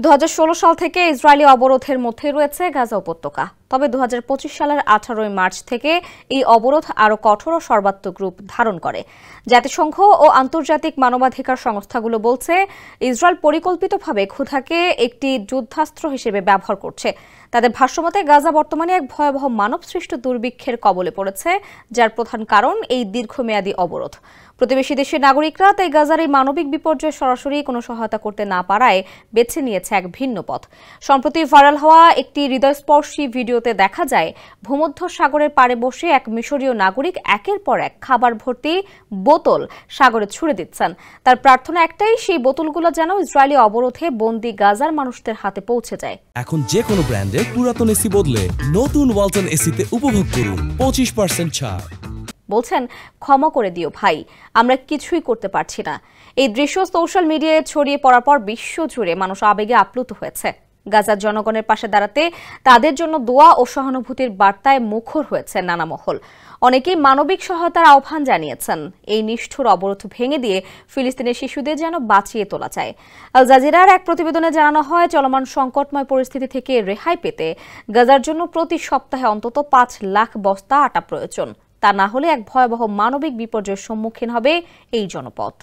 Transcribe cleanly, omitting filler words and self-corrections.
2016 সাল থেকে ইসরায়েলি অবরোধের মধ্যে রয়েছে গাজা উপত্যকা। তবে 2025 সালের 18 মার্চ থেকে এই অবরোধ আরও কঠোর ও সর্বাত্মক রূপ ধারণ করে। জাতিসংঘ ও আন্তর্জাতিক মানবাধিকার সংস্থাগুলো বলছে, ইসরায়েল পরিকল্পিতভাবে ক্ষুধাকে একটি যুদ্ধাস্ত্র হিসেবে ব্যবহার করছে। তাদের ভাষ্যমতে গাজা বর্তমানে এক ভয়াবহ মানবসৃষ্ট দুর্ভিক্ষের কবলে পড়েছে, যার প্রধান কারণ এই দীর্ঘমেয়াদী অবরোধ। প্রতিবেশী দেশের নাগরিকরা তাই গাজার এই মানবিক বিপর্যয়ে সরাসরি কোনো সহায়তা করতে না পারায় বেছে নিয়েছে এক ভিন্ন পথ। সম্প্রতি ভাইরাল হওয়া একটি হৃদয়স্পর্শী ভিডিওতে দেখা যায়, ভূমধ্য সাগরের পাড়ে বসে এক মিশরীয় নাগরিক একের পর এক খাবার ভর্তি বোতল সাগরে ছুড়ে দিচ্ছেন। তার প্রার্থনা একটাই, সেই বোতলগুলো যেন ইসরায়েলি অবরোধে বন্দী গাজার মানুষদের হাতে পৌঁছে যায়। এখন যে কোনো ব্র্যান্ডের পুরাতন এসি বদলে নতুন ওয়ালটন এসিতে উপভোগ করুন 25% ছাড়। বলছেন, ক্ষমা করে দিও ভাই, আমরা কিছুই করতে পারছি না। এই দৃশ্য সোশ্যাল মিডিয়ায় ছড়িয়ে পড়ার পর বিশ্বজুড়ে মানুষ আবেগে আপ্লুত হয়েছে। গাজার জনগণের পাশে দাঁড়াতে তাদের জন্য দোয়া ও সহানুভূতির বার্তায় মুখর হয়েছে নানা মহল। অনেকেই মানবিক সহায়তার আহ্বান জানিয়েছেন। এই নিষ্ঠুর অবরোধ ভেঙে দিয়ে ফিলিস্তিনের শিশুদের যেন বাঁচিয়ে তোলা যায়। আল জাজিরার এক প্রতিবেদনে জানানো হয়, চলমান সংকটময় পরিস্থিতি থেকে রেহাই পেতে গাজার জন্য প্রতি সপ্তাহে অন্তত 5 লাখ বস্তা আটা প্রয়োজন। তা না হলে এক ভয়াবহ মানবিক বিপর্যয়ের সম্মুখীন হবে এই জনপদ।